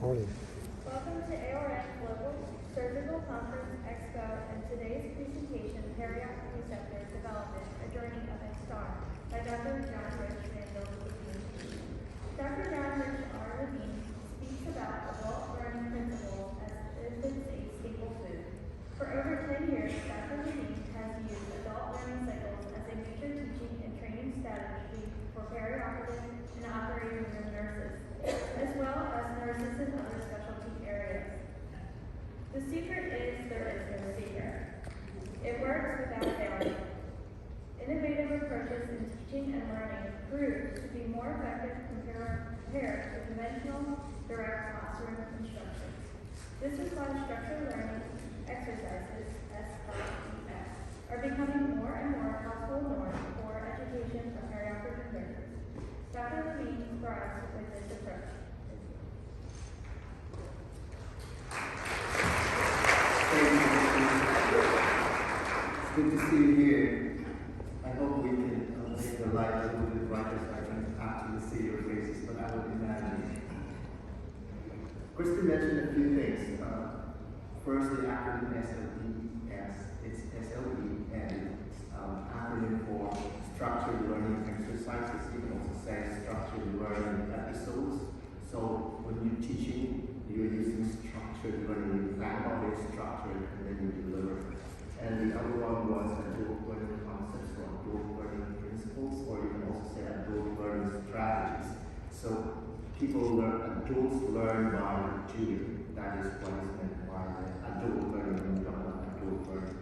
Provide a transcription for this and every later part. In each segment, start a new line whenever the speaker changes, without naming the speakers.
Morning.
Welcome to AORN Global Surgical Conference Expo and today's presentation, Perioperative Receptor Development, A Journey of a Star, by Dr. JohnRich Levine. Dr. JohnRich Levine speaks about adult learning principles as if it's a staple food. For over 10 years, Dr. Levine has used adult learning cycles as a major teaching and training strategy for perioperative and operating room nurses, as well as nurses in other specialty areas. The secret is there is no secret. It works without failing. Innovative approaches in teaching and learning prove to be more effective compared to conventional direct classroom instruction. This is why structured learning exercises, SLES, are becoming more and more household norms for education of perioperative nurses. Dr. Levine thrives with this approach.
It's good to see you here. I hope we can make the light a little bit brighter so I can actually see your faces, but I would imagine. Christy mentioned a few things. First, the acronym SLE, it's SLE, and it's acronym for Structured Learning Exercises. You can also say Structured Learning Episodes. So when you're teaching, you're using structured learning. You plan how it's structured, and then you deliver. And the other one was adult learning concepts or adult learning principles, or you can also say adult learning strategies. So adults learn by doing. That is what is meant by adult learning when we talk about adult learning.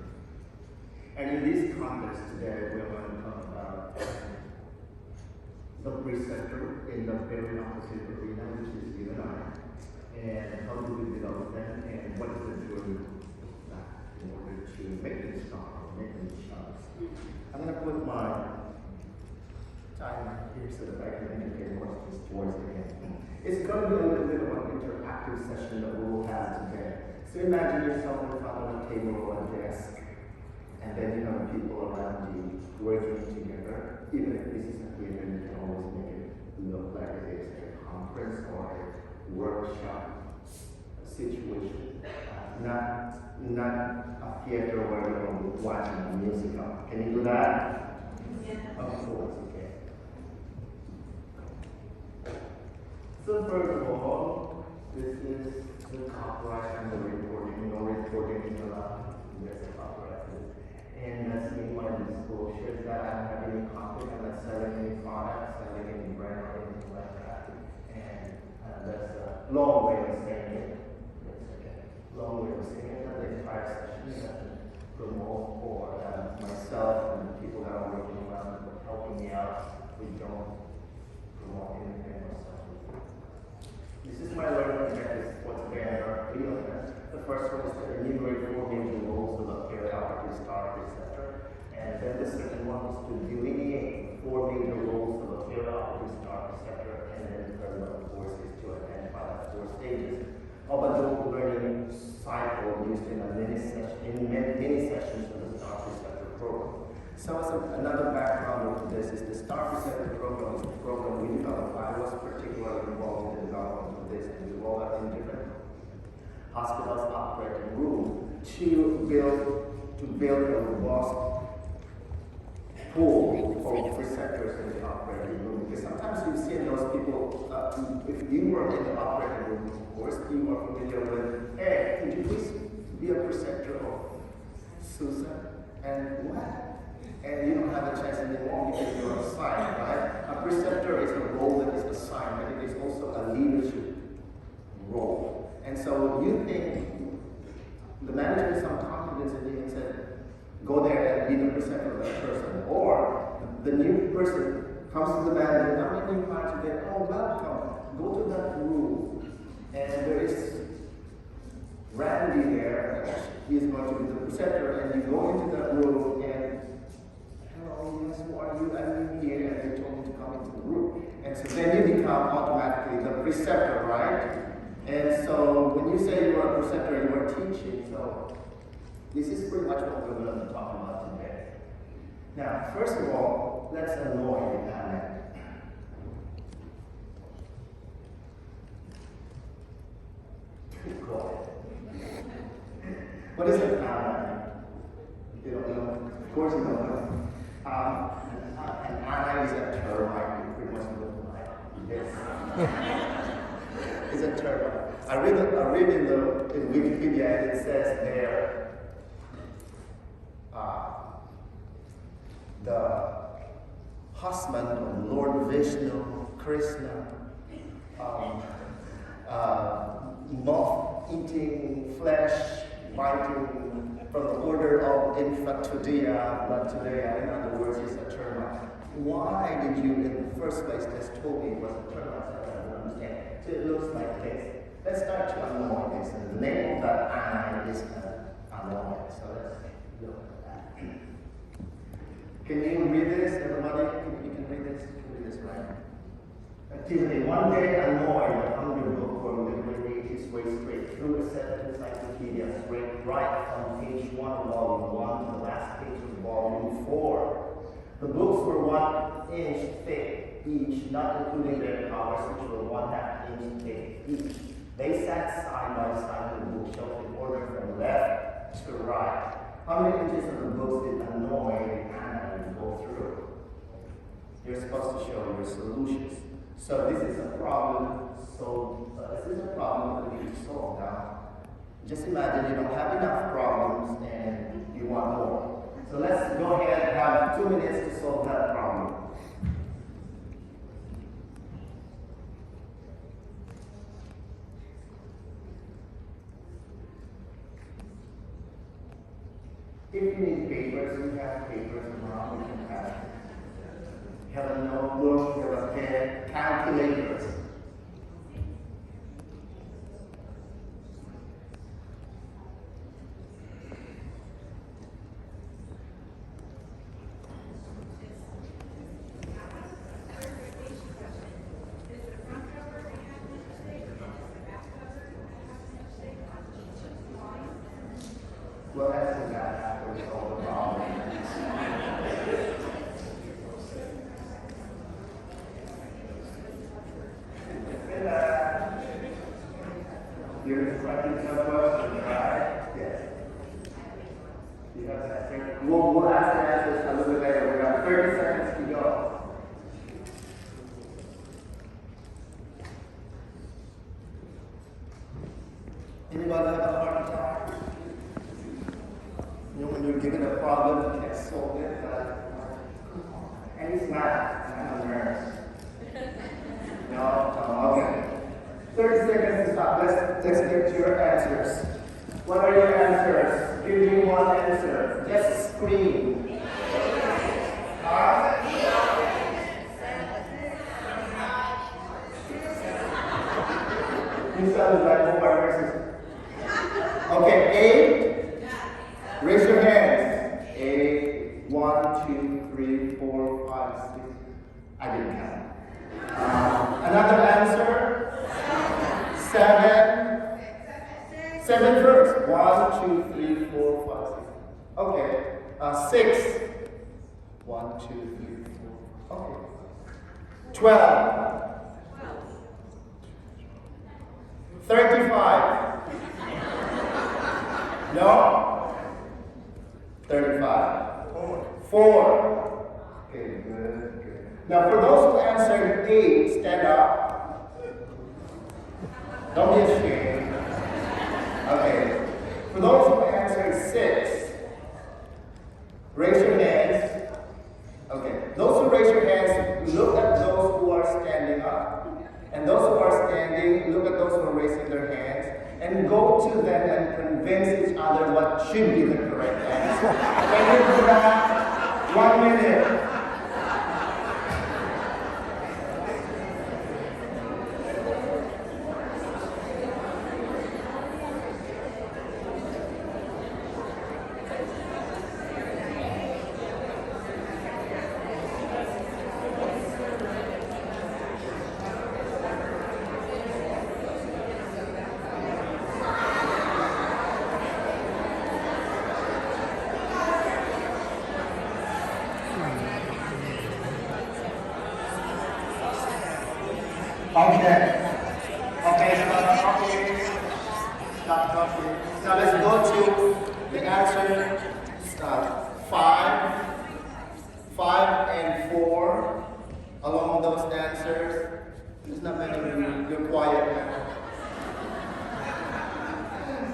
And in this context today, we're going to talk about the preceptor in the perioperative arena, which is you and I, and how do we develop them, and what is the journey in order to make them strong, make them sharp. I'm going to put my timer here so that I can indicate what this towards the end. It's going to be a little bit of an interactive session that we will have today. So imagine yourself in front of a table or a desk, and then you have people around you working together. Even if this is a theater, you can always make it look like it is a conference or a workshop situation. Not a theater where you're watching a musical. Can you do that? Yeah. Of course, okay. So first of all, this is the copyright and the reporting. No reporting is allowed. There's a copyright. And that's me, my disclosure that I don't have any conflict. I'm not selling any products, selling any brand or anything like that. And that's a long way of saying it. Long way of saying it. The entire session is to promote for myself and the people that are working around helping me out. We don't promote anything ourselves. This is my learning objectives, what's there in our The first one is to enumerate 4 major roles of a perioperative star receptor. And then the second one is to delineate 4 major roles of a perioperative star receptor. And then the third one, of course, is to identify the 4 stages of adult learning cycle used in many sessions of the star receptor program. So as another background to this is the star receptor program is the program we developed. I was particularly involved in the development of this, and we rolled out in different hospitals operating room to build a robust pool of receptors in the operating room. Because sometimes you've seen those people, if you work in the operating room, of course, you are familiar with, hey, could you please be a preceptor of Susan? And what? And you don't have a chance anymore because you're assigned, right? A preceptor is a role that is assigned, but it is also a leadership role. And so you think the manager has some confidence in you and said, go there and be the preceptor of that person. Or the new person comes to the manager, I'm getting you hired today. Oh, welcome. Go to that room. And there is Randy there. He is going to be the preceptor. And you go into that room and, hello, yes, who are you? I'm here. And they told me to come into the room. And so then you become automatically the preceptor, right? And so when you say you are a preceptor, you are teaching. So this is pretty much what we're going to talk about today. Now, first of all, let's annoy the comment. Go ahead. What is an ally? You don't know? Of course you don't know. An ally is a termite. You pretty much look like this. It's a termite. I read in Wikipedia, and it says there, the husband of Lord Vishnu, Krishna, moth-eating, flesh-biting, from the order of Infatudia, Latudia, in other words, is a termite. Why did you, in the first place, just told me it was a termite? I don't understand. So it looks like this. Let's start to annoy this. And the name of that eye is annoy. So let's look at that. Can you read this, everybody? You can read this? You can read this, right? Activity. One day, annoyed, a hungry bookworm literally made his way straight through a set of encyclopedias, straight right from page 1 of volume 1 to the last page of volume 4. The books were 1 inch thick each, not including their covers, which were 1/2 inch thick each. They sat side by side in the bookshelf in order from left to right. How many inches of the books did annoy and go through? You're supposed to show your solutions. So this is a problem. This is a problem that we need to solve now. Just imagine you don't have enough problems and you want more. So let's go ahead and have 2 minutes to solve that problem. If you need papers, we have papers around. We can have a notebook, have a pen, calculators. Well, that's what that after we solve the problem. You're expecting some questions, right? Yes. You have that thing. We'll ask the answers a little bit later. We got 30 seconds to go. Anybody have a heart attack? You know, when you're given a problem, you can't solve it, and it's not nerves. No, okay. 30 seconds to stop. Let's get to your answers. What are your answers? Give me one answer. Just scream. You sound like Omar versus. Okay, A. Raise your hands. 8, 1, 2, 3, 4, 5, 6. I didn't count. Another answer? 7. 7 first. 1, 2, 3, 4, 5, 6. Okay. 6. 1, 2, 3, 4. Okay. 12. 35. No? 35. 4. Okay, good. Now, for those who answered 8, stand up. Don't be ashamed. Okay. For those who answered 6, raise your hands. Okay. Those who raise your hands, look at those who are standing up. And those who are standing, look at those who are raising their hands. And go to them and convince each other what should be the correct answer. Can you do that? 1 minute. Okay. Okay.
Now let's go to the answer 5 and 4. Along those answers, there's not many of you. You're quiet now.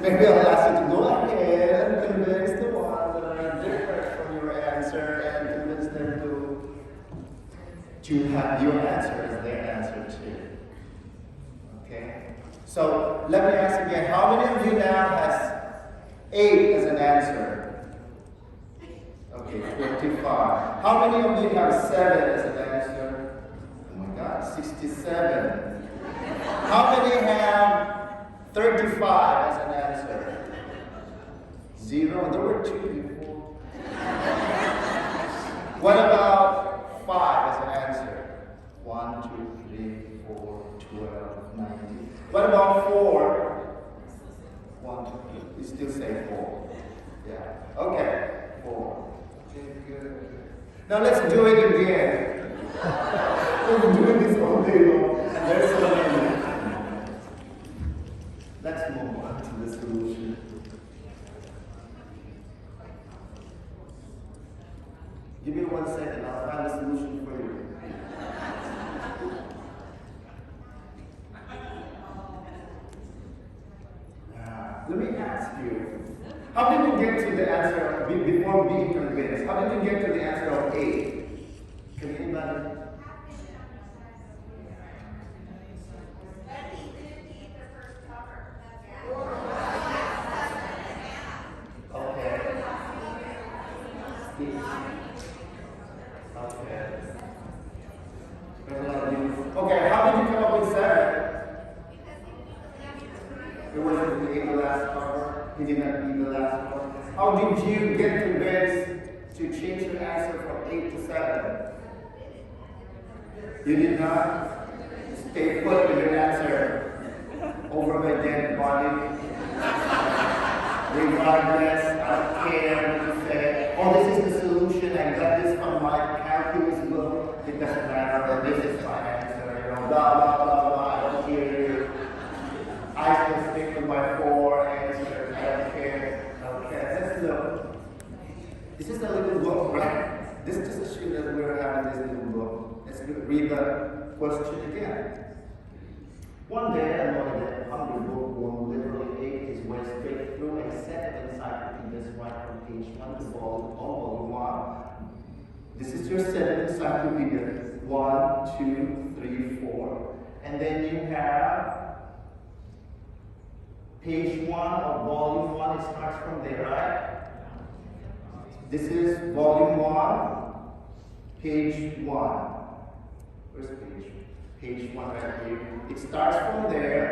Maybe I'll ask you to go ahead and convince the ones that are different from your answer and convince them to have your answer as their answer too. Okay? So let me ask again, how many of you now has 8 as an answer? Okay, 25. How many of you have 7 as an answer? Oh my God, 67. How many have 35 as an answer? 0. There were 2 before. What about 5 as an answer? 1, 2, 3, 4, 12, 19. What about 4? 1, 2, 3. You still say 4. Yeah. Okay. 4. Okay, good. Now let's do it again. We've been doing this all day long. And there's so many. Let's move on to the solution. Give me 1 second, I'll find a solution for you. Let me ask you, how did you get to the answer before being convinced? How did you get to the answer of 8? Can anybody? Okay, how did you come up with 7? It wasn't the last cover. He did not read the last one. How did you get convinced to change your answer from 8 to 7? You did not stay put with your answer over my dead body. Regardless, I don't care what you say. Oh, this is the solution. I got this from my calculus book. It doesn't matter. This is my answer. You know, blah, blah, blah, blah. I don't hear you. I can stick with my 4 answers. I don't care. Okay, let's look. This is a little book, right? This just assumes that we're having this little book. Let's read the question again. One day, a boy that hungry bookworm literally ate his way straight through a set of encyclopedias right from page 1 to volume 1. This is your set of encyclopedia. 1, 2, 3, 4. And then you have page 1 of volume 1. It starts from there, right? This is volume 1, page 1. Where's the page? Page 1 right here. It starts from there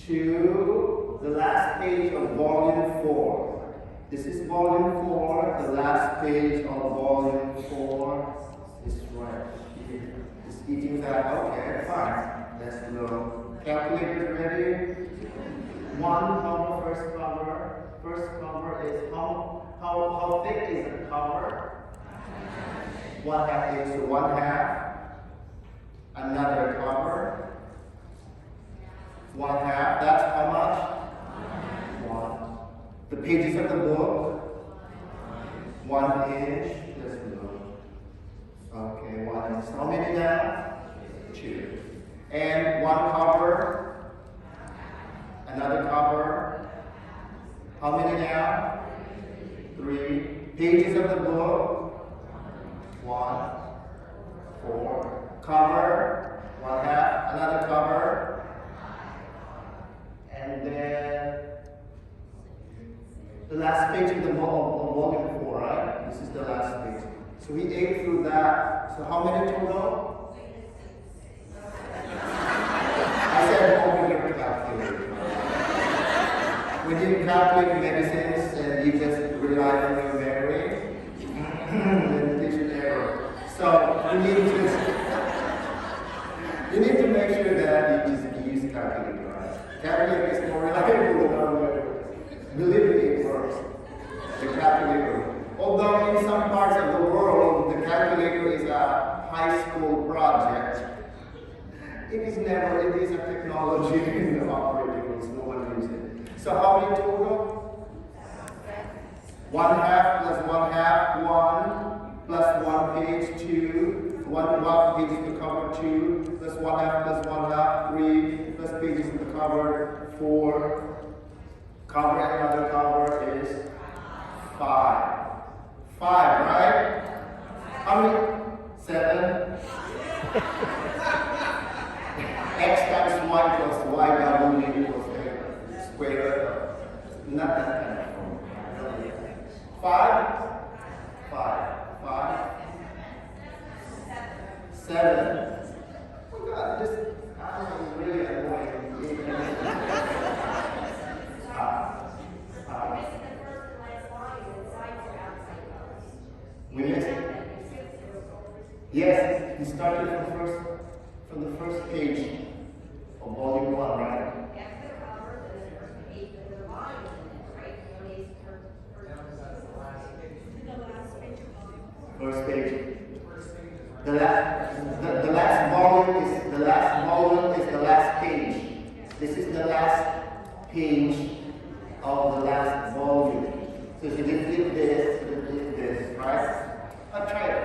to the last page of volume 4. This is volume 4. The last page of volume 4 is right here. It's eating that. Okay, fine. Let's go. Calculator ready? 1 cover, first cover. First cover is how thick is the cover? 1/2 inch to 1/2. Another cover. 1/2. That's how much? 1. The pages of the book. 1 inch. Let's go. Okay, 1 inch. How many now? 2. And 1 cover. Another cover. How many now? 3. Pages of the book. 1, 4. Cover. 1/2. Another cover. And then the last page of the volume 4, right? This is the last page. So we ate through that. So how many total? I said open your calculator. When you calculate medicines and you just rely on your memory, then there's an error. So you need to make sure that you use calculator, right? Calculator is more reliable than our memory. Believe me, it works. The calculator. Although in some parts of the world, the calculator is a high school project, it is a technology in the operating rooms. No one uses it. So So how many total? 1/2 plus 1/2, 1, plus 1 page, 2, 1 page to cover, 2, plus 1/2 plus 1/2, 3, plus pages to cover, 4, cover and another cover is 5. 5, right? How many? 7. X times y plus y double equals square. Not that kind of form. 5. 7. Oh God, this I'm really annoying. We missed it. Yes, he started from the first page of volume 1, right? First page. The last volume is the last page. This is the last page of the last volume. So if you did flip this, you flip this, right? I'll try it.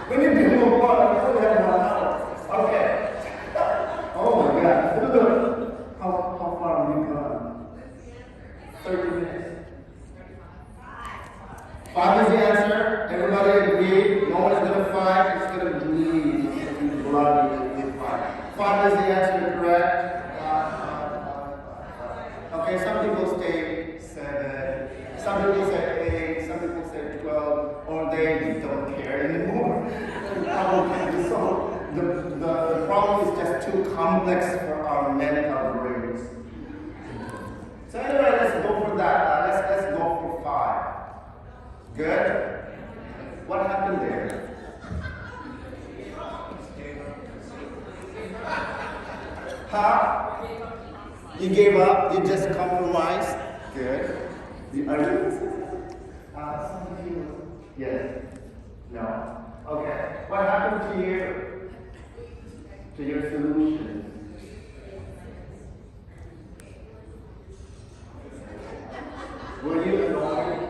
We need to move on. I only have 1 hour. Okay. Oh my God. Look. How far have we gone? 30 minutes. 5 is the answer. Everybody agreed. No one's going to fight. It's going to bleed. It's going to be bloody with 5. 5 is the answer, correct? Okay, some people say 7. Some people say 8. Some people say 12. Or they don't care anymore. So the problem is just too complex for our mental brains. So anyway, let's go for that. Let's go for 5. Good? What happened there? Huh? You gave up? You just compromised? Good. Are you? Yes. No. Okay. What happened to your solution? Were you annoyed?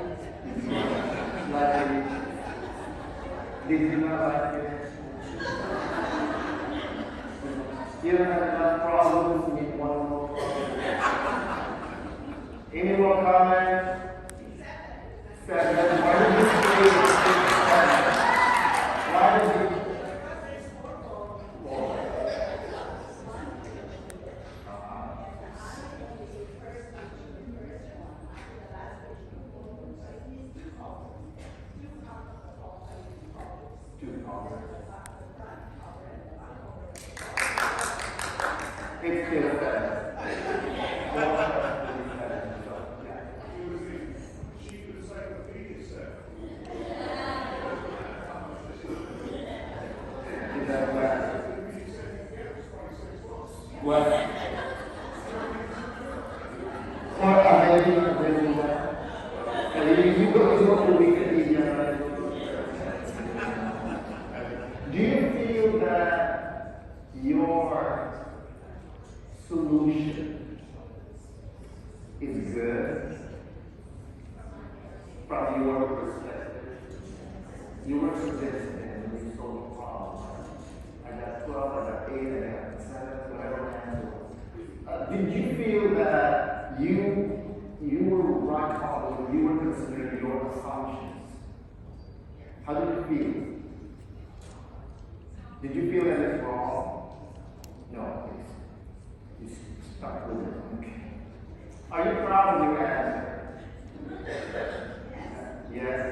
Did you not like it? You don't have enough problems to meet one more problem. Any more comments? 7. Why did you say 7? Why did you? It's still 7. What? What are they doing? You go to Wikipedia. Do you feel that your solution is good from your perspective? You were suggesting and you solved the problem. I got 12, I got 8, I got 7, whatever answer was. Did you feel that you were right on when you were considering your assumptions? How did you feel? Did you feel that it's wrong? No, you stuck with it. Okay. Are you proud of your answer? Yes.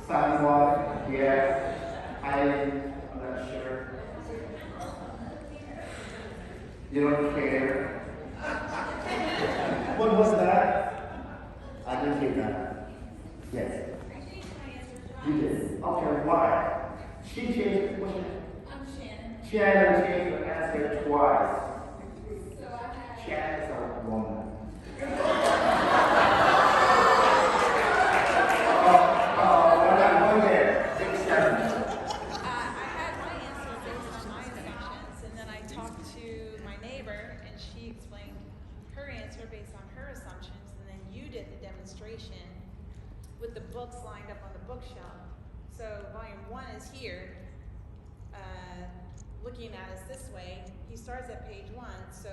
Somewhat, yes. I'm not sure. You don't care. What was that? I didn't hear that. Yes. You did. Okay, why? She changed. What's your name?
I'm Shannon.
Shannon changed the answer twice.
So I had.
Shannon's a woman. We're not going there. Take 7.
I had my answer based on my assumptions, and then I talked to my neighbor, and she explained her answer based on her assumptions, and then you did the demonstration with the books lined up on the bookshelf. So volume 1 is here, looking at us this way. He starts at page 1, so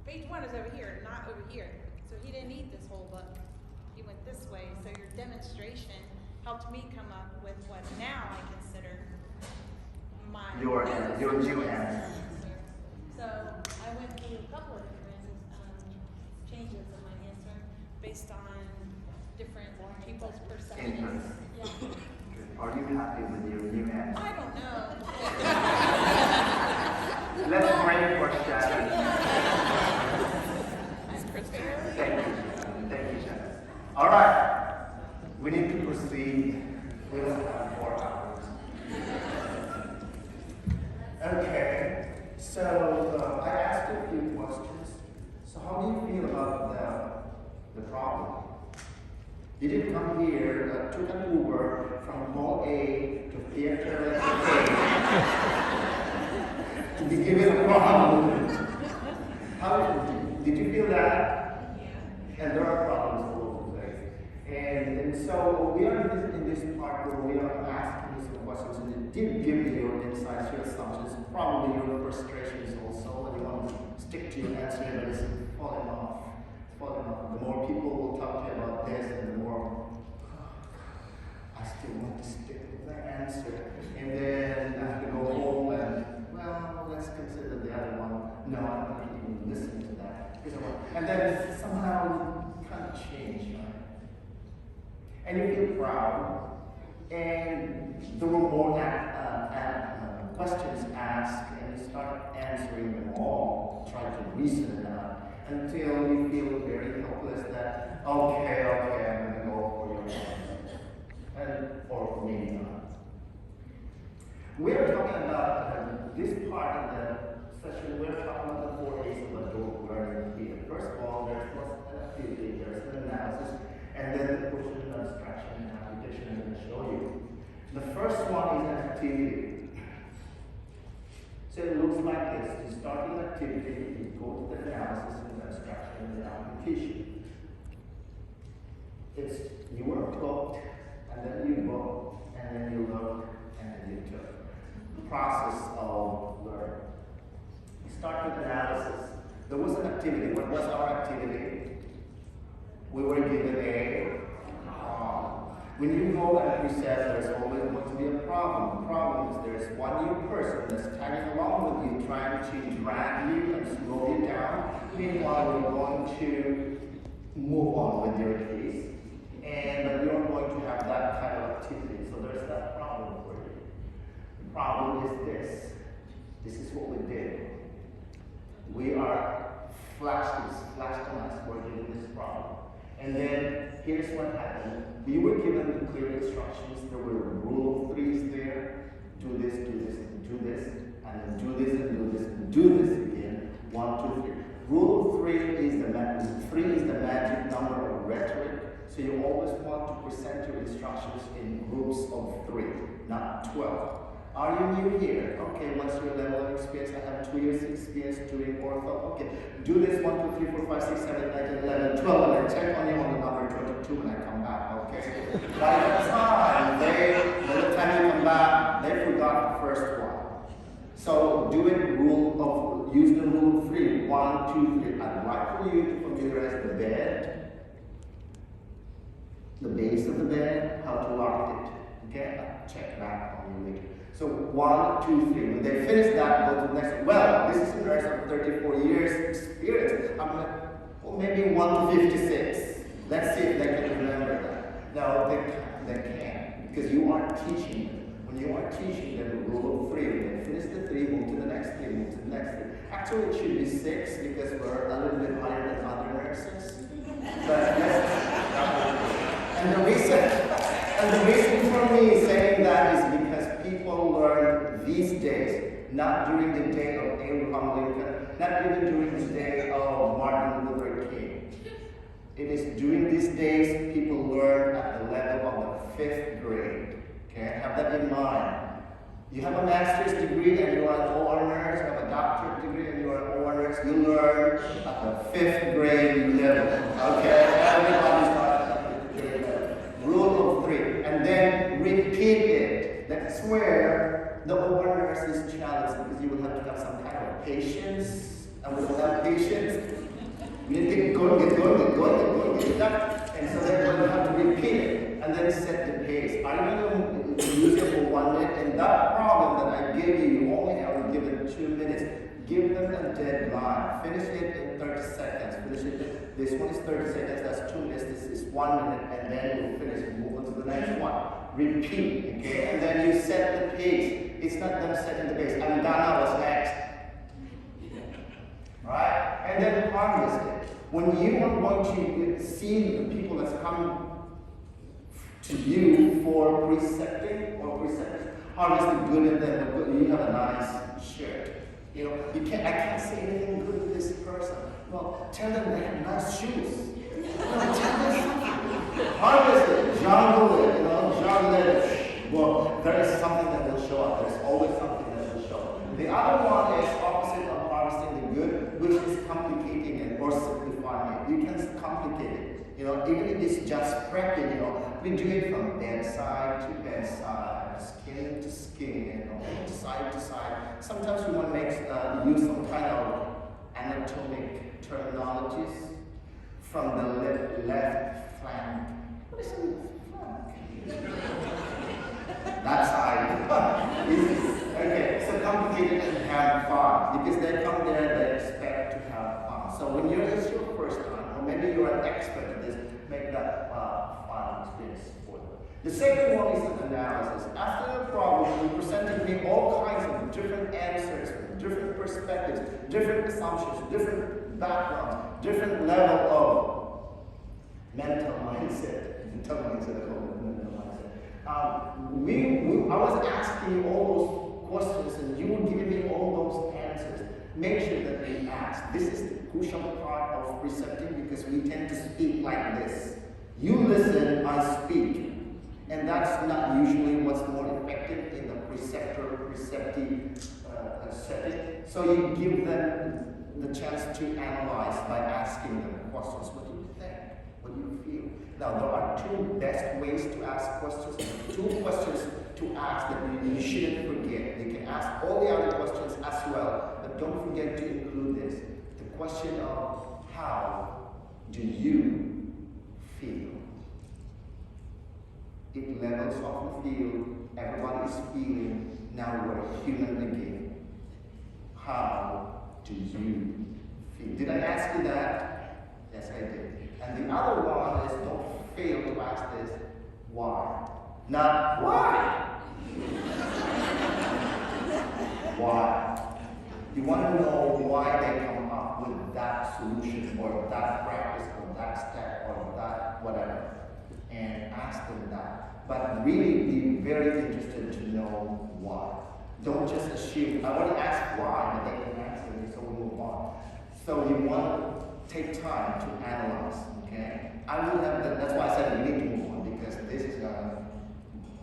page 1 is over here, not over here. So he didn't need this whole book. He went this way. So your demonstration helped me come up with what now I consider my
Your new answer.
So I went through a couple of different changes in my answer based on different people's perceptions.
Interesting.
Yeah.
Are you happy with your new answer?
I don't know.
Let's pray for Shannon. Thank you, Shannon. Thank you, Shannon. All right. We need to proceed. We will have 4 hours. Okay. So I asked you a few questions. So how do you feel about the problem? You didn't come here, took an Uber from hall A to theater A to be given a problem. How did you feel that? Yeah. And there are problems all over the place. And so we are in this part where we are asking you some questions, and it did give you your insights, your assumptions, probably your frustrations also, and you want to stick to your answer, but it's falling off. The more people will talk to you about this, and the more I still want to stick with my answer. And then I have to go home and, well, let's consider the other one. No, I'm not even listening to that. And then somehow you kind of change, right? And you feel proud. And there were more questions asked, and you start answering them all, try to reason it out, until you feel very helpless that, okay, I'm going to go for your answer. Or maybe not. We're talking about this part of the session, we're talking about the 4 A's of adult learning here. First of all, there's an activity, there's an analysis, and then the question and abstraction and application I'm going to show you. The first one is an activity. So it looks like this. You start with an activity, you go to the analysis and the abstraction and the application. It's you were hooked, and then you look, and then you look, and then you took. The process of learning. You start with analysis. There was an activity. What was our activity? We were given a problem. When you go and present, there's always going to be a problem. The problem is there's one new person that's tagging along with you, trying to drag you and slow you down. Meanwhile, you're going to move on with your case, and you're going to have that kind of activity. So there's that problem for you. The problem is this. This is what we did. We are flashed on us, we're given this problem. And then here's what happened. We were given the clear instructions. There were rule of threes there. Do this, and do this, and then do this, and do this, and do this again. 1, 2, 3. Rule of 3 is the magic number of rhetoric. So you always want to present your instructions in groups of 3, not 12. Are you new here? Okay, what's your level of experience? I have 2 years experience doing ortho. Okay, do this 1, 2, 3, 4, 5, 6, 7, 8, 9, 11, 12, and I check on you on the number 22 when I come back. Okay, by the time you come back, they forgot the first one. So use the rule of 3. 1, 2, 3. I'd like for you to familiarize the bed, the base of the bed, how to lock it. Okay, I'll check back on you later. So 1, 2, 3. When they finish that, go to the next one. Well, this is a nurse of 34 years experience. I'm going to, well, maybe 1 to 56. Let's see if they can remember that. No, they can't, because you aren't teaching them. When you are teaching them the rule of 3, when they finish the 3, move to the next 3, move to the next 3. Actually, it should be 6 because we're a little bit higher than other nurses. But and the reason for me saying that is because people learn these days, not during the day of Abraham Lincoln, not even during the day of Martin Luther King. It is during these days people learn at the level of the 5th grade. Okay, have that in mind. You have a master's degree and you are an AORN nurse, you have a doctorate degree and you are an AORN nurse,
works, you learn at the 5th grade level. Okay? Everybody starts at the 5th grade level. Rule of 3. And then repeat it. That's where the awareness is challenged, because you will have to have some kind of patience. And we don't have patience. You need to get going. And so then you have to repeat it and then set the pace. Are you going to use it for 1 minute? And that problem that I gave you, you only have to give it 2 minutes. Give them a deadline. Finish it in 30 seconds. Finish it. This one is 30 seconds. That's 2 minutes. This is 1 minute. And then you'll finish and move on to the next one. Repeat. Okay? And then you set the pace. It's not them setting the pace. And Ghana was next. Right? And then harvest it. When you are going to see the people that's coming to you for precepting or precepting, harvest the good in them. You have a nice shirt. You know, I can't say anything good to this person. Well, tell them they have nice shoes. Harvest it, jungle it, Well, there is something that will show up. There's always something that will show up. The other one is opposite of harvesting the good, which is complicating it or simplifying it. You can complicate it. You know, even if it's just prepping, we do it from bedside to bedside, skin to skin, side to side. Sometimes we want to use some kind of anatomic terminologies from the left flank. What is the left flank? That side. Okay, so complicated and have fun. Because they come there, they expect to have fun. So when it's your first time, or maybe you're an expert at this, make that fun experience for them. The second one is an analysis. After the problem, you presented me all kinds of different answers, different perspectives, different assumptions, different backgrounds, different level of mental mindset. I was asking you all those questions and you were giving me all those answers. Make sure that you ask. This is the crucial part of precepting because we tend to speak like this. You listen, I speak. And that's not usually what's more effective in the preceptive setting. So you give them the chance to analyze by asking them questions. What do you think? What do you feel? Now, there are two best ways to ask questions, two questions to ask that you shouldn't forget. You can ask all the other questions as well, but don't forget to include this. The question of how do you feel? It levels off the field, everybody is feeling, now we're human again. How do you feel? Did I ask you that? Yes, I did. And the other one is don't fail to ask this, why? Not why. Why? You want to know why they come up with that solution or that practice or that step or that whatever. And ask them that. But really be very interested to know why. Don't just assume, I want to ask why, but they can answer me, so we move on. So you want to take time to analyze, okay? I will have that's why I said we need to move on, because this is going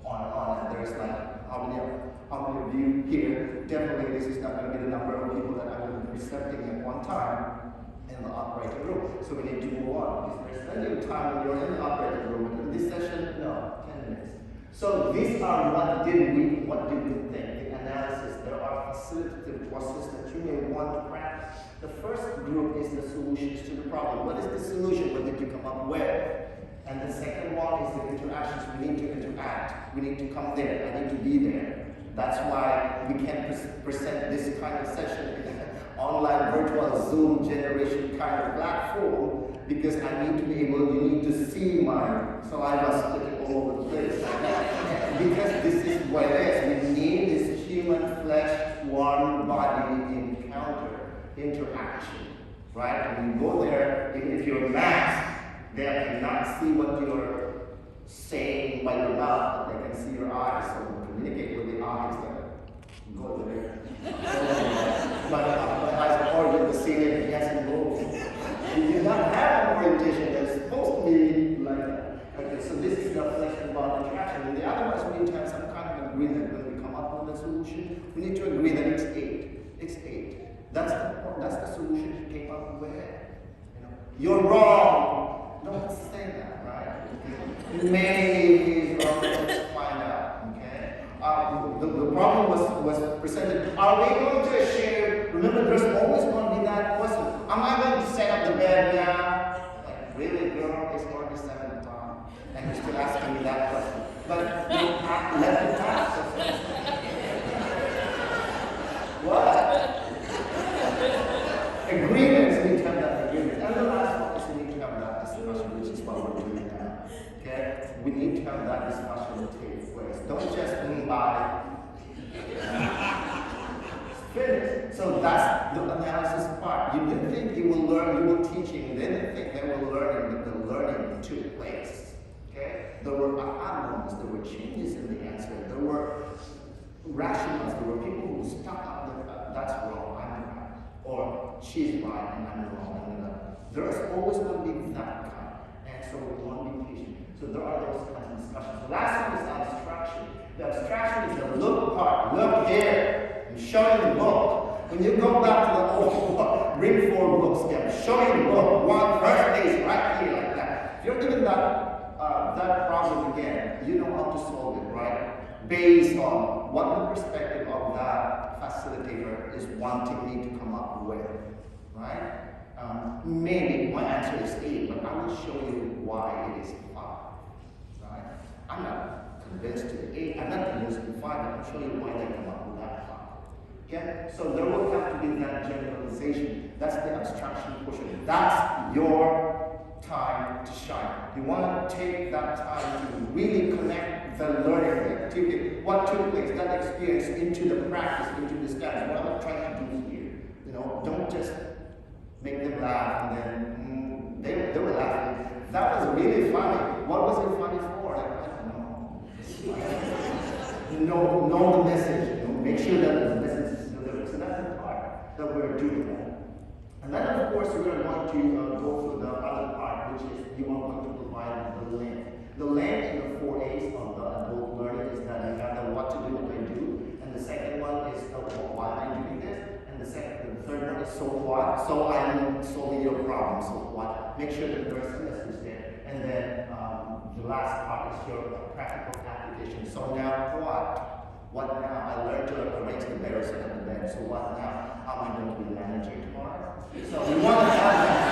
on and on, and there's like, how many of you here, definitely this is not going to be the number of people that I will be presenting at one time in the operating room. So we need to move on, because there's plenty of time when you're in the operating room. In this session, no, 10 minutes. So these are what did we think, the analysis. There are facilitative processes that you may want to practice. The first group is the solutions to the problem. What is the solution? What did you come up with? And the second one is the interactions. We need to interact. We need to come there. I need to be there. That's why we can't present this kind of session in an online virtual Zoom generation kind of platform, because I need to be able, you need to see my saliva splitting all over the place. Because this is what it is. We need this human flesh, warm body interaction, right? When you go there, even if you're masked, they cannot see what you're saying by your mouth, but they can see your eyes, so we communicate with the eyes that go there. My eyes are already the ceiling, yes and no. You do not have an orientation that's supposed to be like that. Okay, so this is the flesh about interaction. And the other one is we need to have some kind of agreement when we come up with a solution. We need to agree that it's 8. It's 8. That's the solution You're wrong. Don't say that, right? Maybe he's wrong. Let's find out, okay? The problem was presented. Are we going to share? Remember, there's always going to be that question. Am I going to set up the bed now? Like, really, girl? It's already 7 o'clock. And you're still asking me that question. But you have to let the task. What? Agreements, we need to have that agreement. And the last one is we need to have that discussion, which is what we're doing now. Okay? We need to have that discussion take place. Don't just buy. Finish. So that's the analysis part. You didn't think you will learn, you were teaching, you didn't think they were learning, but the learning took place. Okay? There were aha moments, there were changes in the answer, there were rationals, there were people who stuck up with that's wrong, I'm right. Or she's right and I'm wrong. And there's always going to be that kind. And so we want to be patient. So there are those kinds of discussions. The last one is abstraction. The abstraction is the look part. Look here. I'm showing the book. When you go back to the old book, bring 4 books again. Showing the book. One first page right here like that. If you're given that problem again, you know how to solve it, right? Based on what the perspective of that facilitator is wanting me to come up with, right? Maybe my answer is 8, but I will show you why it is 5, right? I'm not convinced to the 8, I'm not convinced to the 5, but I'll show you why they come up with that 5. Okay? So there will have to be that generalization. That's the abstraction portion. That's your time to shine. You want to take that time to really connect the learning activity, what took place, that experience into the practice, into the study. What am I trying to do here? You know, don't just make them laugh and then they were laughing. That was really funny. What was it funny for? I don't know. Know the message. You know, make sure that the message is delivered. So that's the part that we're doing that. And then, of course, we're going to go through the other part, which is you are going to provide the link. The link in the 4 A's of the adult learning is that you have the what to do, what I do. And the second one is the why am I doing this? And the third one is so what? So I'm solving your problem. So what? Make sure that there's a message there. And then the last part is your practical application. So now what? What now? I learned to arrange the bears in the bed. So what now? How am I going to be managing tomorrow? So we want to have that.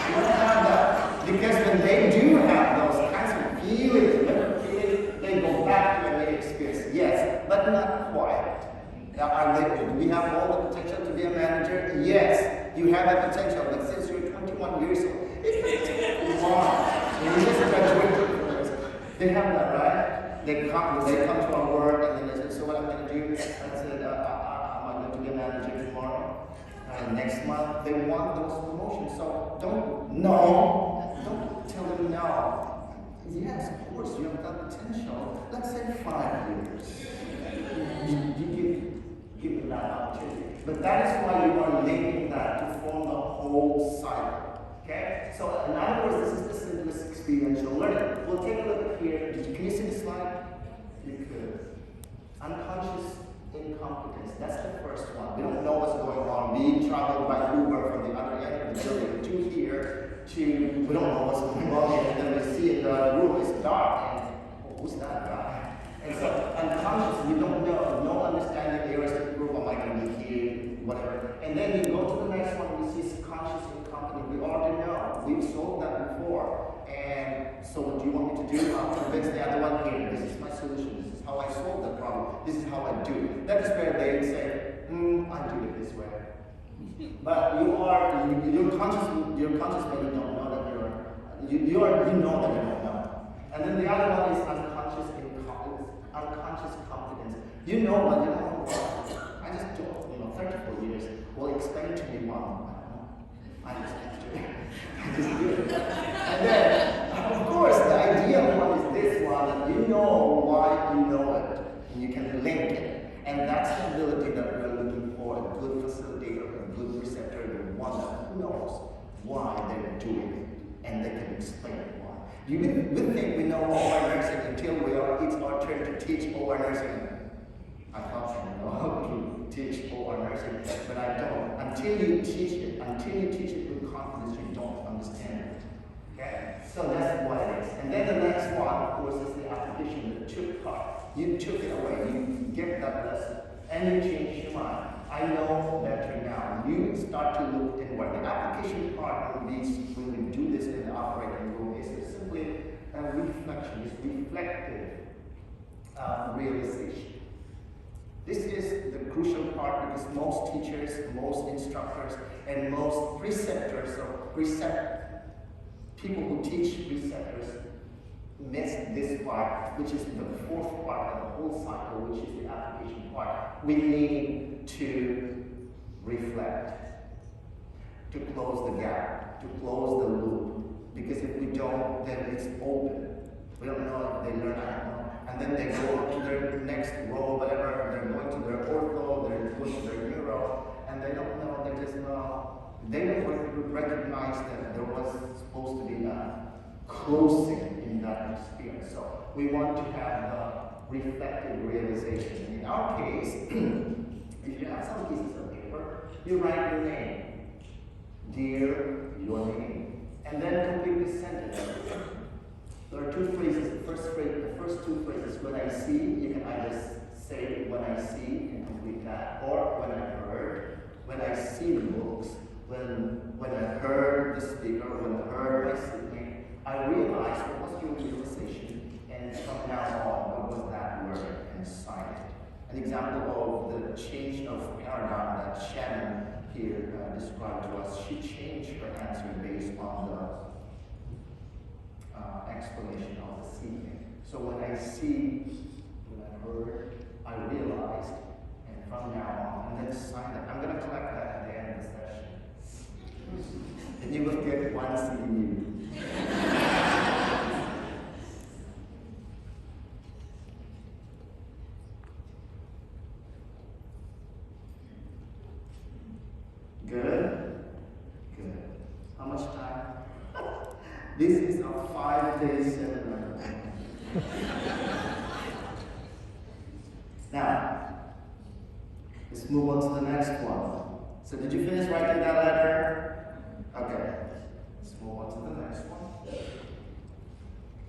We want to have that. Because when they do have those kinds of feelings, they go back to their experience. Yes, but not quite. Do we have all the potential to be a manager? Yes, you have that potential. But since you're 21 years old, it's going to take a while. You just graduated. They have that, right? They come to our work and then they say, so what am I going to do? I said, am I going to be a manager tomorrow? Next month, they want those promotions. So don't tell them no. Yes, of course, you have that potential. Let's say 5 years. You give them that opportunity. But that is why you are linking that to form the whole cycle. Okay? So in other words, this is the simplest experiential learning. We'll take a look here. Can you see the slide? You could. Unconscious incompetence. That's the first one. We don't know what's going on. We traveled by Uber from the other end of the building to here to we don't know what's going on here. And then we see the room is dark and who's that guy? And so unconscious, we don't know, no understanding areas of the group. Am I going to be here? Whatever. And then you go to the next one, we see conscious incompetent. We already know. We've solved that before. And so what do you want me to do? I'll convince the other one here. This is my solution. This is how I solve the problem. This is how I do it. That is where they say, I do it this way. But you're conscious, but you don't know that you know that you don't know. And then the other one is unconscious competence. You know, but you don't know why. I just don't. 34 years. Well, explain to me why. I just do it. I just do it. And then, of course, the ideal one is this one, that you know why you know it, and you can link it. And that's the ability that we're looking for, a good facilitator, a good preceptor, the one that knows why they're doing it, and they can explain why. You would think we know OR nursing until it's our turn to teach OR nursing. I thought you know how to teach OR nursing. memorizing, but I don't. Until you teach it with confidence, you don't understand it. Okay? So that's what it is. And then the next one, of course, is the application, the took part. You took it away, you get that lesson, and you change your mind. I know better now. You start to look inward. The application part when we do this in the operating room is simply a reflection, it's reflective realization. This is the crucial part because most teachers, most instructors, and most preceptors or people who teach preceptors miss this part, which is the fourth part of the whole cycle, which is the application part. We need to reflect, to close the gap, to close the loop. Because if we don't, then it's open. We don't know if they learn, I don't know. And then they go to their next role, whatever, they're going to their ortho, they're going to their neuro, and they don't know, they just know. They don't recognize that there was supposed to be a closing in that experience. So we want to have a reflective realization. In our case, if you have some pieces of paper, you write your name. Dear, your name. And then complete the sentence. There are two phrases. The first two phrases, when I see, you can either say when I see and complete that, or when I heard, when I see the books, when I heard the speaker, when I heard my sibling, I realized what was your realization, and from now on, what was that word, and sign it. An example of the change of paradigm that Shannon here described to us, she changed her answer based on the explanation of the seeing. So when I see, when I heard, I realized, and from now on, and then sign it. I'm going to collect that at the end of the session. And you will get one CD. Good? Good. How much time? This is a 5-day seminar. Now, let's move on to the next one. So did you finish writing that letter? Okay. Let's move on to the next one.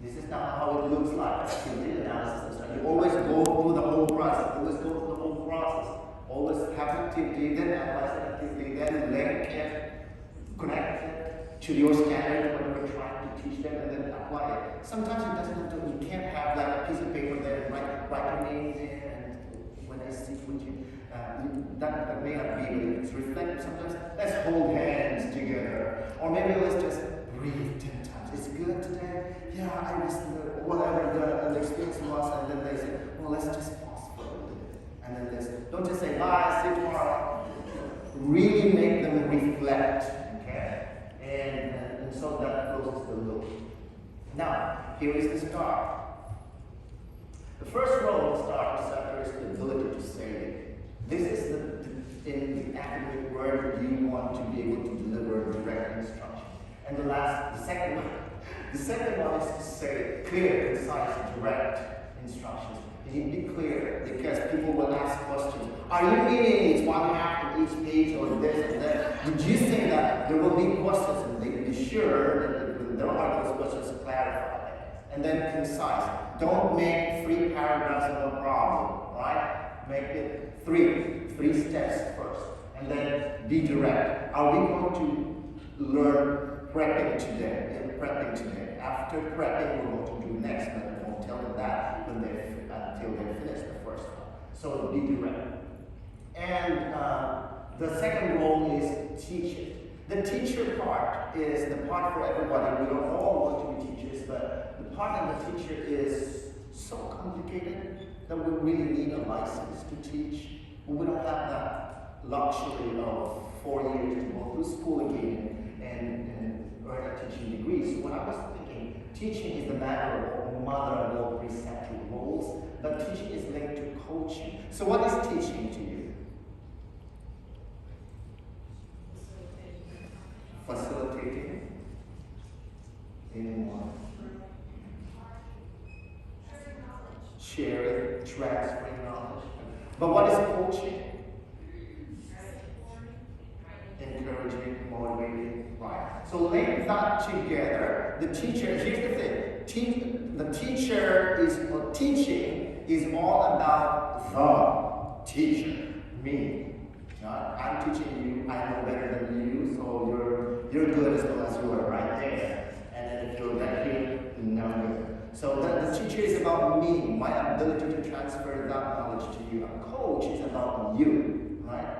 This is not how it looks like. Activity analysis. You always go through the whole process. Always go through the whole process. Always have activity, then analyze the activity, then link it, connect it to your standard when you're trying to teach them, and then apply it. Sometimes it doesn't have to, you can't have like a piece of paper there and write your name there, and when I see what you, that may not be, but it's reflective. Sometimes let's hold hands together, or maybe let's just breathe 10 times. It's good today? Yeah, I just, whatever the experience was, and then they say, well, let's just pause for a little bit. And then let's, don't just say, bye, see you tomorrow. Really make them reflect, okay? And so that closes the loop. Now, here is the star. The first role of the star receptor is the ability to say it. This is in the academic word, you want to be able to deliver direct instruction. And the second one is to say clear, concise, direct instructions. You need to be clear because people will ask questions. Are you meaning it's 1/2 of each page or this and that? Did you say that? There will be questions and they can be sure that there are those questions to clarify. And then concise. Don't make 3 paragraphs of a problem, right? Make it 3 steps first. And then be direct. Are we going to learn prepping today? After prepping, we're going to do next, but we won't tell them that until they finish the first one. So be direct. And the second role is teach it. The teacher part is the part for everybody. We don't all want to be teachers, but the part of the teacher is so complicated that we really need a license to teach. We don't have that luxury of 4 years to go through school again and earn a teaching degree. So when I was thinking, teaching is the mother of all preceptual roles, but teaching is linked to coaching. So what is teaching to you? Facilitating. Anyone? Sharing, transferring knowledge. But what is coaching? encouraging, motivating, right? So link that together. The teacher, here's the thing, the teacher is, or teaching is all about the teacher, me. I'm teaching you, I know better than you, so you're good as well as you are right there. And then if you're not here, no good. So the teacher is about me, my ability to transfer that knowledge to you. A coach is about you, right?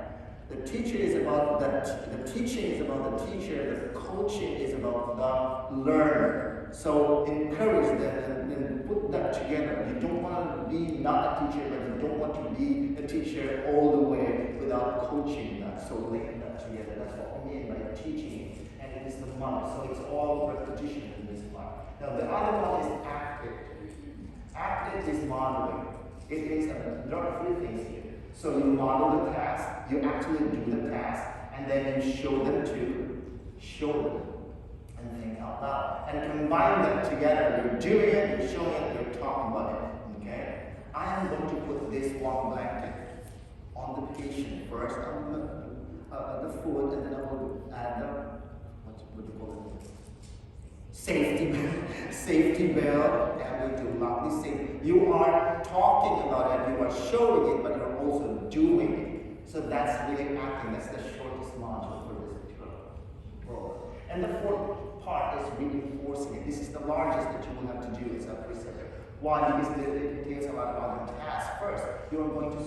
The teacher is about the teaching is about the teacher, the coaching is about the learner. So encourage them and put that together. You don't want to be not a teacher, but you don't want to be a teacher all the way without coaching that. So link that together. That's what I mean by teaching. And it is the model. So it's all repetition in this part. Now the other one is active. Active is modeling. It is there are three things here. So you model the task, you actually do the task, and then you show them, and think out loud. And combine them together. You're doing it, you're showing it, you're talking about it. Okay? I am going to put this one blanket on the patient first, on the foot, and then I will add the, what do you call it? Safety belt, and we do loudly say, you are talking about it, you are showing it, but you're also doing it. So that's really acting, that's the shortest module for this particular program. And the fourth part is reinforcing it. This is the largest that you will have to do as a preceptor. Why? Because it contains a lot of other tasks. First, you are going to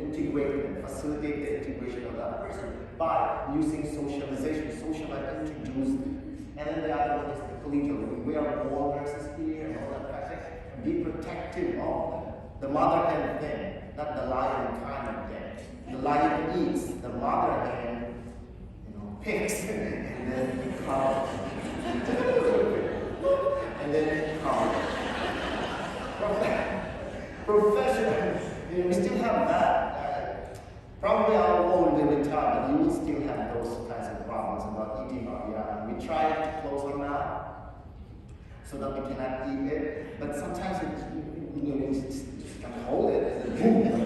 integrate and facilitate the integration of that person by using socialization, socialize, introduce them. And then the other one is the collegial. We are all nurses here and all that kind of thing. And be protective of them. The mother hen thing, not the lion kind of thing. The lion eats, the mother hen, picks, and then cows. And then cows. Professional, we still have that. Probably our old retire, but you will still have those kinds of problems about eating our young. We try to close our mouth so that we cannot eat it, but sometimes you just can hold it and then boom.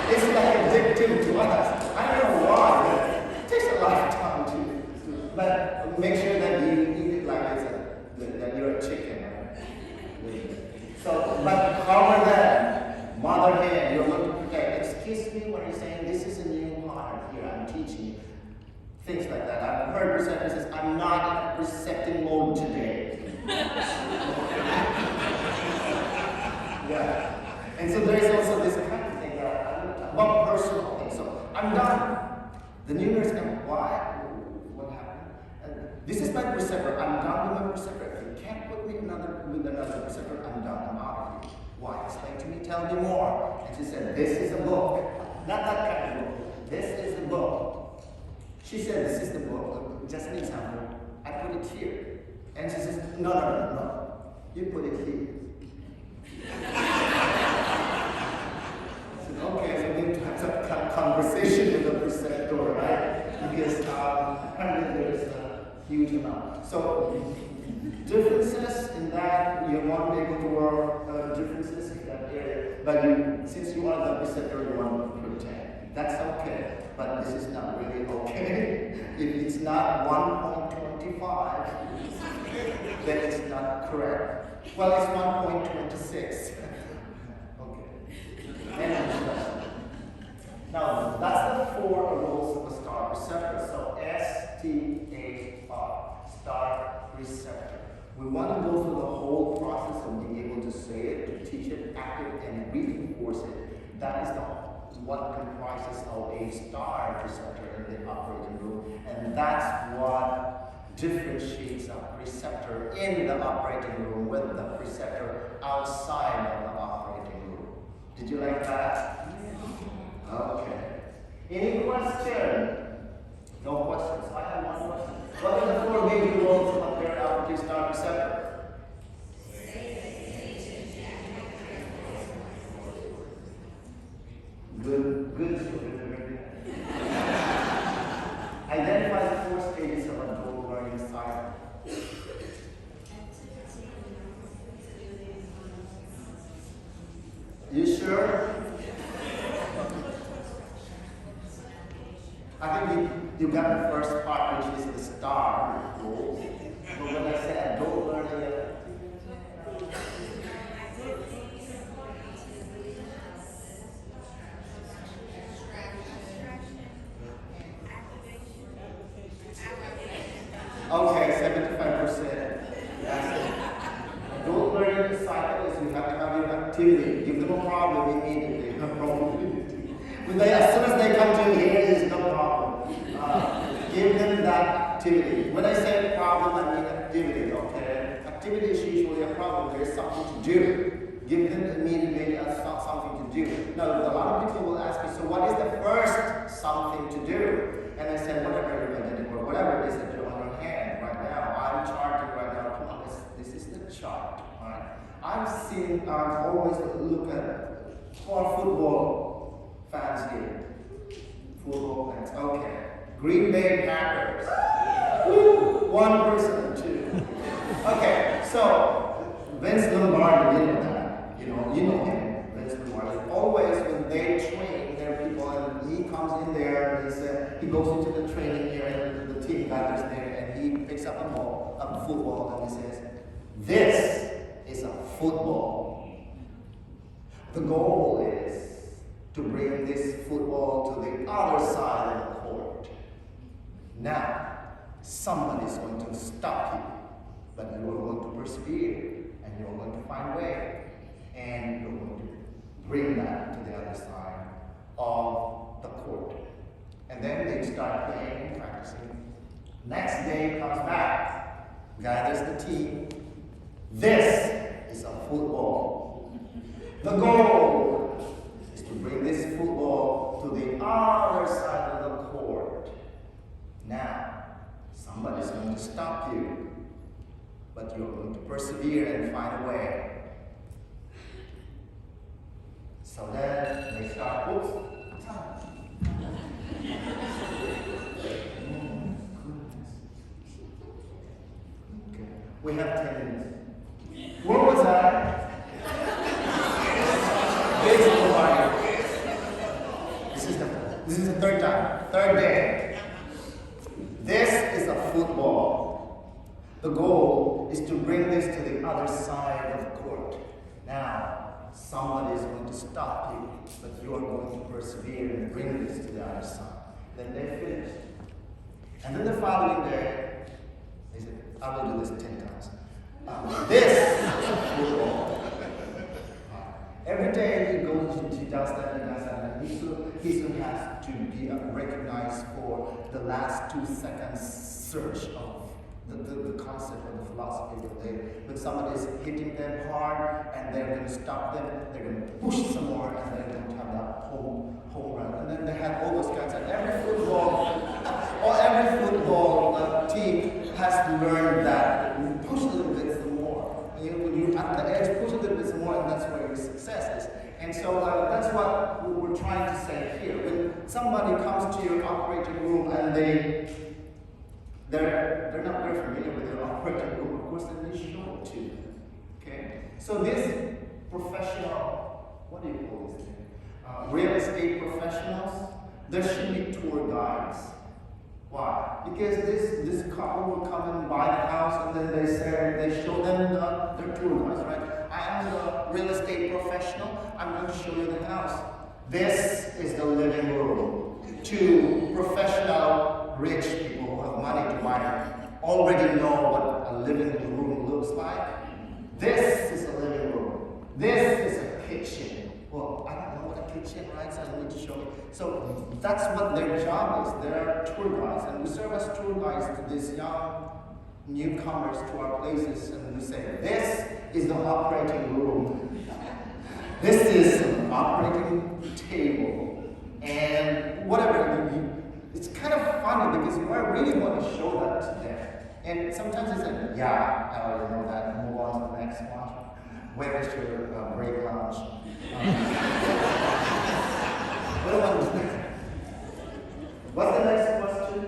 It's like addictive to us. I don't know why, but it takes a lot of time to but make sure that you eat it like that you're a chicken, right? So, but cover that. Mother hen, you're going to protect. Excuse me, what are you saying? This is a new part here. I'm teaching you. Things like that. I've heard preceptors says, I'm not in a precepting mode today. Yeah. And so there is also this kind of thing about personal things. So I'm done. The new nurse comes, why? What happened? This is my preceptor. I'm done with my preceptor. You can't put me with another preceptor. I'm done. I'm out of here. Why? Explain to me. Tell me more. And she said, this is a book. Not that kind of book. This is the book. She said, this is the book. Just an example. I put it here. And she says, no. You put it here. I said, okay, so we need to have some conversation with the preceptor, right? Because there's a huge amount. So differences in that, you want to be able to work differences in that area. But since you are the preceptor, you want to protect. That's okay. But this is not really okay. If it's not 1.25, then it's not correct. Well, it's 1.26. Okay. Now, that's the 4 roles of a star receptor. So STAR, star receptor. We want to go through the whole process of being able to say it, to teach it, act it, and reinforce it. That is what comprises of a star receptor in the operating room, and that's what differentiates a preceptor in the operating room with the preceptor outside of the operating room. Did you like that? Okay. Any question? No questions. I have one question. What are the 4 major roles of a periodic star receptor? Good children. Identify the 4 stages of adult learning cycle. You sure? I you got the first part, which is the star goals. But when I say adult learning, okay, 75%. That's it. Adult learning cycle is you have to have your activity. Give them a problem immediately. No problem. As soon as they come to here, there's no problem. Give them that activity. When I say problem, I mean activity, okay? Activity is usually a problem. There's something to do. Give them immediately something to do. Now, a lot of people will ask me, so what is the first something to do? And I said, whatever you're going to do, or whatever it is that you're on your hand right now. I'm charting right now. Come on, this is the chart. All right? I've always look at football fans here. Football fans, okay. Green Bay Packers. Woo! One person, two. Okay, so Vince Lombardi, you know that. You know him, Vince Lombardi. Always when they train their people and he comes in there and he goes into the training area and the team gathers there and he picks up a football and he says, "This is a football." The goal is to bring this football to the other side of the court. Now, somebody's going to stop you, but you are going to persevere, and you're going to find a way, and you're going to bring that to the other side of the court. And then they start playing and practicing. Next day comes back, gathers the team. This is a football. The goal is to bring this football to the other side of the court. Now, somebody's going to stop you, but you're going to persevere and find a way. So then they start, oops, time. Okay. We have 10 minutes. Where was I? This is the third time, third day. This is a football. The goal is to bring this to the other side of the court. Now, somebody is going to stop you, but you are going to persevere and bring this to the other side. Then they finish. And then the following day, they said, I will do this 10 times. This is football. Every day he goes, he does that, and he still has to be recognized for the last 2 seconds search of the concept of the philosophy of the day. When somebody is hitting them hard and they're going to stop them, they're going to push some more, and they're going to have that home run. And then they have all those kinds of every football team has learned that you push a little bit some more. When you're at the edge, push a little bit some more, and that's where your success is. And so that's what we're trying to say here. When somebody comes to your operating room and they're not very familiar with their operating room, of course, then you show it to them. Okay? So this professional, what do you call this thing? Real estate professionals, there should be tour guides. Why? Because this couple will come and buy the house, and then they show them their tour guides, right? I am a real estate professional. I'm going to show you the house. This is the living room. To professional, rich people who have money to buy already know what a living room looks like. This is a living room. This is a kitchen. Well, I don't know what a kitchen, right? So I need to show you. So that's what their job is. They're tour guides, and we serve as tour guides to these young newcomers to our places, and we say, this is the operating room. This is an operating table, and whatever. It's kind of funny because I really want to show that to them. And sometimes they say, yeah, I already know that. Move on to the next one. Where is your break lounge? What's the next question?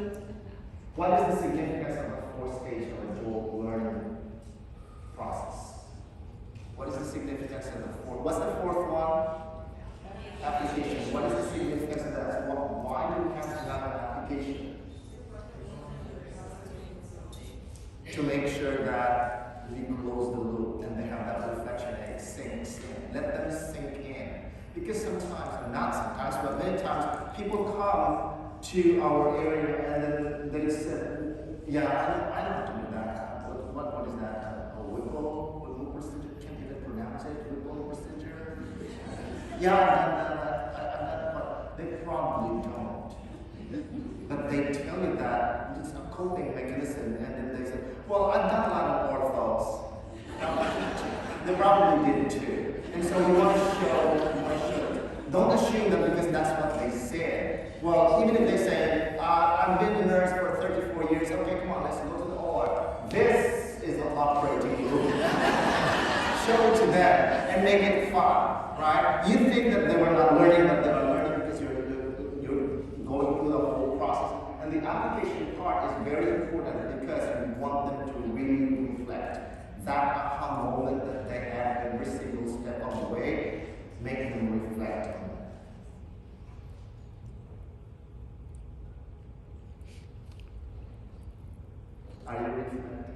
What is the significance of the fourth stage of the adult learning process? What is the significance of the fourth? What's the fourth one? Application. What is the significance of that? Why do we have to have an application? to make sure that we close the loop and they have that reflection and it sinks in. Let them sink in. Because sometimes, not sometimes, but many times, people come to our area and then they say, yeah, I don't do that. What is that? A Whipple procedure? Can't even pronounce it. Whipple procedure? Yeah, I've done that, but they probably don't. But they tell you that it's a coping mechanism, and then they say, well, I've done a lot of orthos. They probably did too. And so we want to show. Don't assume that because that's what they said. Well, even if they say, I've been a nurse for 34 years, okay, come on, let's go to the OR. This is an operating room. Show it to them and make it fun, right? You think that they were not learning, but they are learning because you're going through the whole process. And the application part is very important because we want them to really reflect that aha moment that they have every single step of the way, make them reflect on that. Are you reflecting?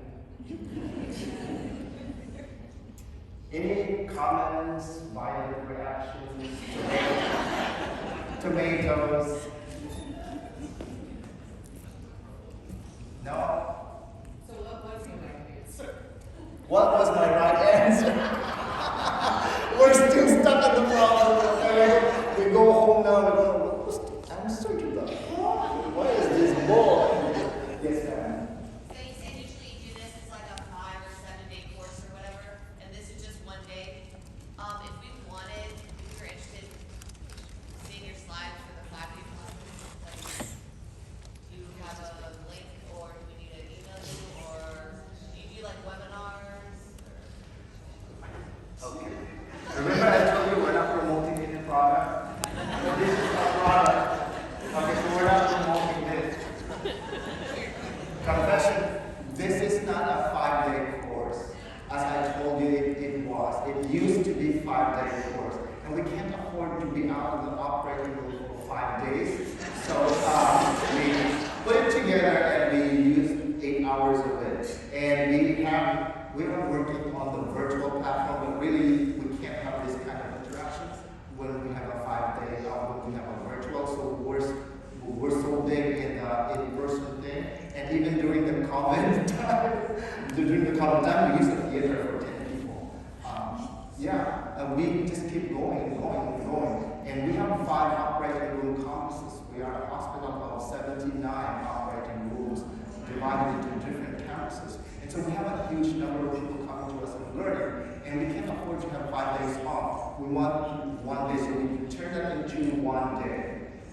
Any comments, violent reactions, tomatoes? No?
So what was your right answer?
What was my right answer? We're still stuck in the problem. Okay? We go home now and go, what's the answer to that? What is this boy? Yes, ma'am.
So you said usually you do this as like a 5 or 7 day course or whatever, and this is just 1 day. If we wanted, if you're interested in seeing your slides for the 5 day conference, like, do you have a link, or do we need to email you, or do you do like webinars?
Okay. Remember I told you we're not promoting any product? This is a product. Okay, so we're not promoting this. Confession, this is not a 5-day course. As I told you, it was. It used to be 5-day course. And we can't afford to be out of the operating room for 5 days. So we put it together and we used 8 hours of it. And we are working on the virtual platform, but really we can't have this kind of interactions when we have a 5-day, when we have a virtual. So we're so big in the in-person thing, and even during the COVID time, we use a theater for 10 people. We just keep going, and we have 5 operating room campuses. We are a hospital of 79 operating rooms divided into different campuses. And so we have a huge number of people coming to us and learning, and we can't afford to have 5 days off. We want 1 day, so we can turn that into 1 day.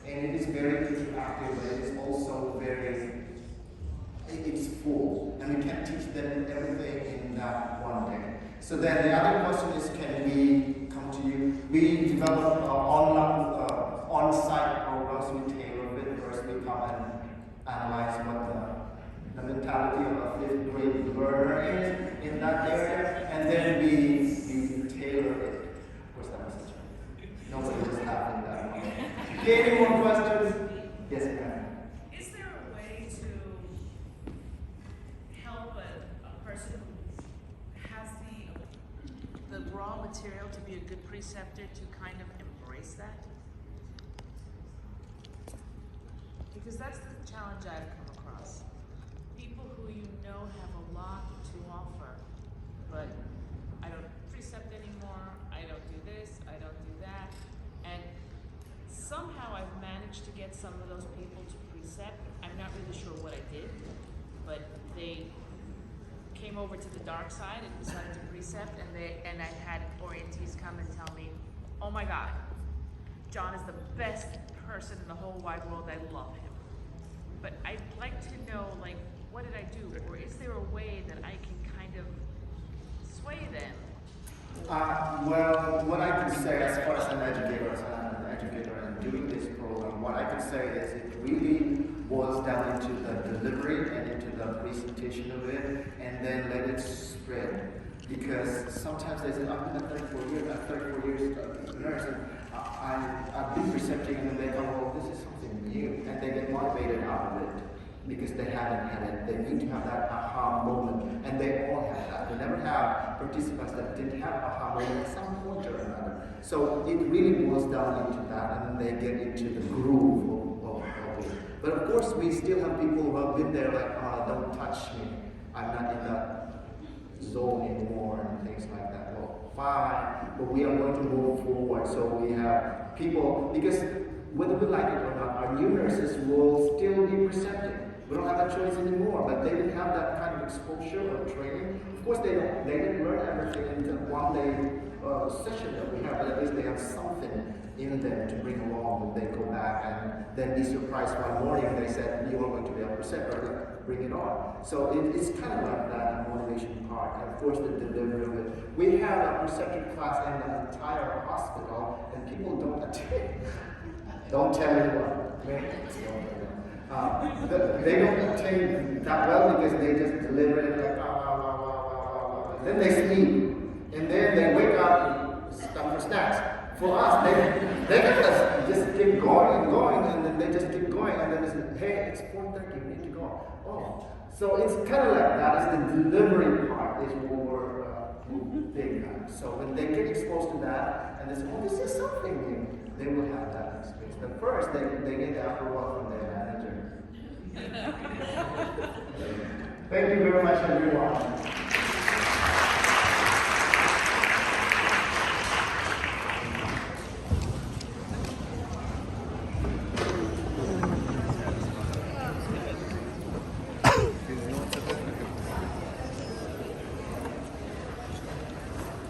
And it is very interactive, but it is also it's full. And we can't teach them everything in that 1 day. So then the other question is, can we come to you? We develop on-site programs. We tailor it. First we come and analyze what the mentality of a 5th grade learner is in that area, and then we tailor it. What's that message? Nobody just laughing that one. Okay, any more questions? Yes, ma'am.
Is there a way to help a person who has the raw material to be a good preceptor to kind of embrace that? Because that's the challenge I've come across. People who have a lot to offer, but I don't precept anymore, I don't do this, I don't do that, and somehow I've managed to get some of those people to precept. I'm not really sure what I did, but they came over to the dark side and decided to precept, and I had orientees come and tell me, oh my God, John is the best person in the whole wide world, I love him. But I'd like to know, like, what did I do? Or is there a way that I can kind of sway them?
Well, what I can say as far as an educator, and doing this program, what I can say is it really boils down into the delivery and into the presentation of it, and then let it spread. Because sometimes they say, I've been at 34 years as a nurse, and I've been precepting, and then they go, well, this is something new, and they get motivated out of it. because they haven't had it. They need to have that aha moment, and they all have that. We never have participants that didn't have aha moment at some point or another. So it really boils down into that, and then they get into the groove of it. But of course, we still have people who have been there like, oh, don't touch me. I'm not in that zone anymore, and things like that. Well, fine, but we are going to move forward. So we have people, because whether we like it or not, our new nurses will still be presenting. We don't have that choice anymore, but they didn't have that kind of exposure or training. Of course, they didn't learn everything in the one-day session that we have, but at least they have something in them to bring along when they go back and then be surprised one morning they said, you are going to be a preceptor, bring it on. So it's kind of like that motivation part, and of course the delivery of it. We have a preceptor class in the entire hospital, and people don't attend. Don't tell me what. They don't attain that well because they just deliver it like then they sleep, and then they wake up and stuff for snacks. For us, they can just keep going and going, and then they just keep going, and then it's hey, it's 4:30, we need to go. Oh, so it's kind of like that. Is the delivery part is more big. So when they get exposed to that, and they say, oh, this is something new, they will have that experience. But first, they get the approval from their manager. Thank you very much, everyone.